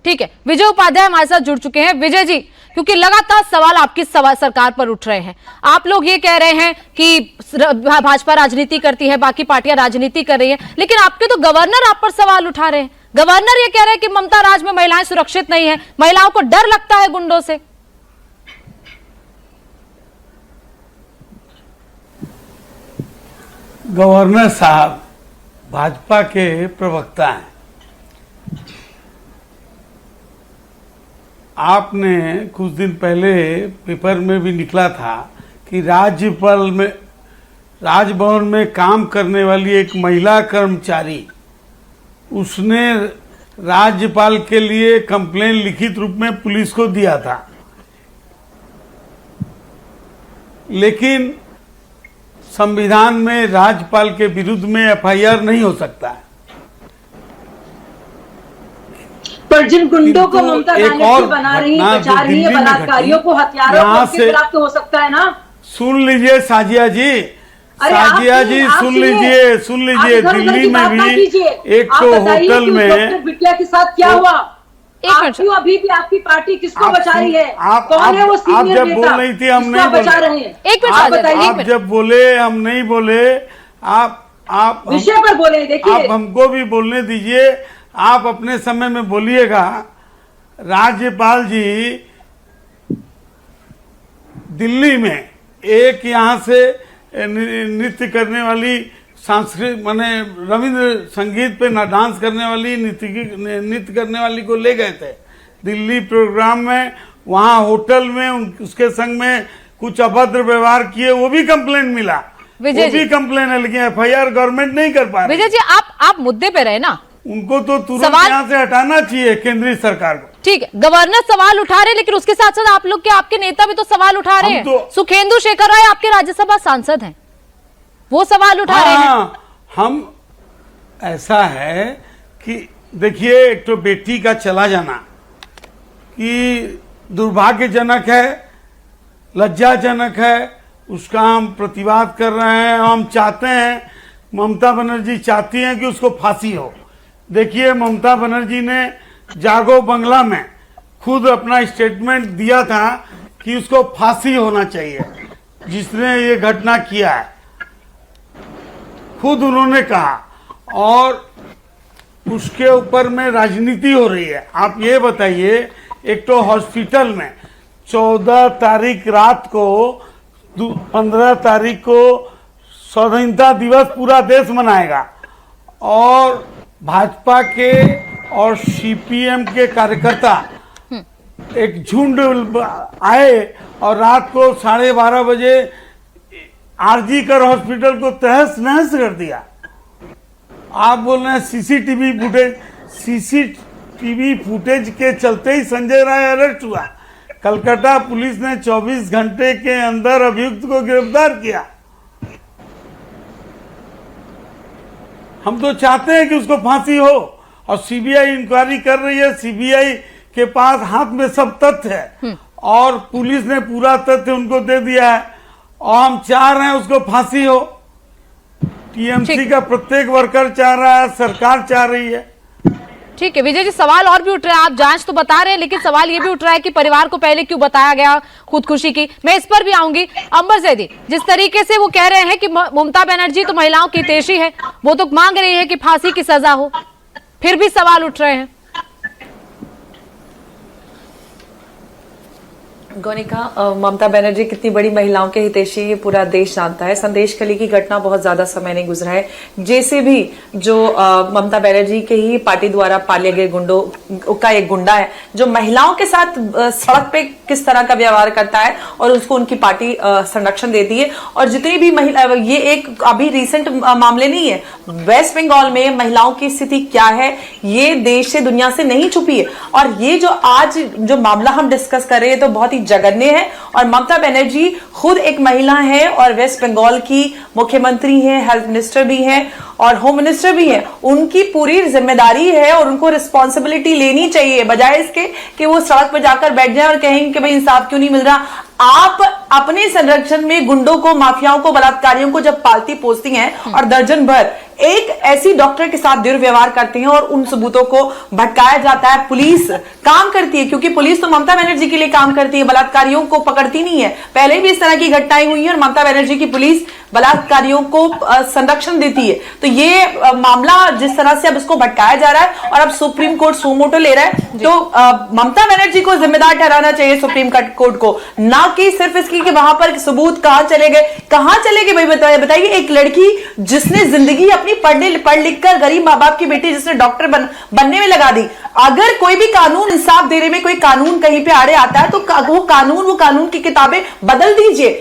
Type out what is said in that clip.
ठीक है, विजय उपाध्याय हमारे साथ जुड़ चुके हैं। विजय जी, क्योंकि लगातार सवाल आपकी सरकार पर उठ रहे हैं, आप लोग ये कह रहे हैं कि भाजपा राजनीति करती है, बाकी पार्टियां राजनीति कर रही हैं, लेकिन आपके तो गवर्नर आप पर सवाल उठा रहे हैं। गवर्नर ये कह रहे हैं कि ममता राज में महिलाएं सुरक्षित नहीं है, महिलाओं को डर लगता है गुंडों से। गवर्नर साहब भाजपा के प्रवक्ता हैं। आपने कुछ दिन पहले पेपर में भी निकला था कि राजभवन में काम करने वाली एक महिला कर्मचारी, उसने राज्यपाल के लिए कंप्लेन लिखित रूप में पुलिस को दिया था, लेकिन संविधान में राज्यपाल के विरुद्ध में एफआईआर नहीं हो सकता है। पर जिन गुंडों को ममता बनर्जी बना रही है, बचा रही है, बलात्कारियों को, हत्यारों को खिलाफ तो हो सकता है ना। सुन लीजिए साजिया जी, सुन लीजिए दिल्ली में भी एक तो होटल में बिटिया के साथ क्या हुआ, अभी भी आपकी पार्टी किसको बचा रही है, कौन है वो सीनियर नेता? आप जब बोल रही थी हम नहीं बचा रहे हैं। एक मिनट, आप जब बोले हम नहीं बोले, आप विषय पर बोले। देखिए, आप हमको भी बोलने दीजिए, आप अपने समय में बोलिएगा। राज्यपाल जी दिल्ली में एक यहाँ से नृत्य करने वाली सांस्कृतिक माने रविंद्र संगीत पे ना डांस करने वाली नृत्य करने वाली को ले गए थे दिल्ली प्रोग्राम में। वहाँ होटल में उसके संग में कुछ अभद्र व्यवहार किए, वो भी कंप्लेन मिला, वो भी कंप्लेन है, लेकिन एफआईआर गवर्नमेंट नहीं कर पा रही। विजय जी, आप मुद्दे पे रहे ना, उनको तो तुरंत यहाँ से हटाना चाहिए केंद्रीय सरकार को। ठीक है, गवर्नर सवाल उठा रहे हैं, लेकिन उसके साथ साथ आप लोग के आपके नेता भी तो सवाल उठा रहे हैं। सुखेंदु शेखर राय आपके राज्यसभा सांसद हैं, वो सवाल उठा रहे हैं। हम ऐसा है कि देखिए, एक तो बेटी का चला जाना कि दुर्भाग्यजनक है, लज्जाजनक है, उसका हम प्रतिवाद कर रहे हैं। हम चाहते हैं, ममता बनर्जी चाहती हैं कि उसको फांसी हो। देखिए, ममता बनर्जी ने जागो बंगला में खुद अपना स्टेटमेंट दिया था कि उसको फांसी होना चाहिए, जिसने ये घटना किया है, खुद उन्होंने कहा। और उसके ऊपर में राजनीति हो रही है। आप ये बताइए, एक तो हॉस्पिटल में 14 तारीख रात को, 15 तारीख को स्वाधीनता दिवस पूरा देश मनाएगा, और भाजपा के और सीपीएम के कार्यकर्ता एक झुंड आए और रात को 12:30 बजे आरजी कर हॉस्पिटल को तहस नहस कर दिया। आप बोल रहे हैं सीसीटीवी फुटेज के चलते ही संजय राय अरेस्ट हुआ। कलकत्ता पुलिस ने 24 घंटे के अंदर अभियुक्त को गिरफ्तार किया। हम तो चाहते हैं कि उसको फांसी हो, और सीबीआई इंक्वायरी कर रही है, सीबीआई के पास हाथ में सब तथ्य है, और पुलिस ने पूरा तथ्य उनको दे दिया है, और हम चाह रहे हैं उसको फांसी हो। टीएमसी का प्रत्येक वर्कर चाह रहा है, सरकार चाह रही है। ठीक है विजय जी, सवाल और भी उठ रहे हैं, आप जांच तो बता रहे हैं, लेकिन सवाल ये भी उठ रहा है कि परिवार को पहले क्यों बताया गया खुदकुशी की। मैं इस पर भी आऊंगी। अंबर जैदी, जिस तरीके से वो कह रहे हैं कि ममता बनर्जी तो महिलाओं की हितैषी है, वो तो मांग रही है कि फांसी की सजा हो, फिर भी सवाल उठ रहे हैं। गौनिका, ममता बनर्जी कितनी बड़ी महिलाओं के हितैषी ये पूरा देश जानता है। संदेश खली की घटना बहुत ज्यादा समय नहीं गुजरा है, जैसे भी जो ममता बनर्जी के ही पार्टी द्वारा पाले गए गुंडों का एक गुंडा है जो महिलाओं के साथ सड़क पे किस तरह का व्यवहार करता है और उसको उनकी पार्टी संरक्षण देती है। और जितनी भी महिला, ये एक अभी रिसेंट मामले नहीं है, वेस्ट बंगाल में महिलाओं की स्थिति क्या है ये देश से दुनिया से नहीं छुपी है। और ये जो आज जो मामला हम डिस्कस कर रहे हैं तो बहुत ही जघन्य है। और ममता बनर्जी खुद एक महिला है और वेस्ट बंगाल की मुख्यमंत्री है, हेल्थ मिनिस्टर भी है और होम मिनिस्टर भी है। उनकी पूरी जिम्मेदारी है और उनको रिस्पॉन्सिबिलिटी लेनी चाहिए, बजाय इसके कि वो सड़क पर जाकर बैठ जाए और कहेंगे कि भाई इंसाफ क्यों नहीं मिल रहा। आप अपने संरक्षण में गुंडों को, माफियाओं को, बलात्कारियों को जब पालती पोसती हैं और दर्जन भर एक ऐसी डॉक्टर के साथ दुर्व्यवहार करते हैं और उन सबूतों को भटकाया जाता है। पुलिस काम करती है, क्योंकि पुलिस तो ममता बनर्जी के लिए काम करती है, बलात्कारियों को पकड़ती नहीं है। पहले भी इस तरह की घटनाएं हुई हैं और ममता बनर्जी की पुलिस बलात्कारियों को संरक्षण देती है। तो ये मामला जिस तरह से अब इसको भटकाया जा रहा है और अब सुप्रीम कोर्ट सुमोटो ले रहा है, तो ममता बनर्जी को जिम्मेदार ठहराना चाहिए सुप्रीम कोर्ट को, ना कि सिर्फ इसकी कि वहां पर सबूत कहां चले गए भाई बताइए। एक लड़की जिसने जिंदगी अपनी पढ़ लिख कर, गरीब माँ बाप की बेटी जिसने डॉक्टर बनने में लगा दी, अगर कोई भी कानून इंसाफ देने में कोई कानून कहीं पे आड़े आता है तो वो कानून की किताबें बदल दीजिए।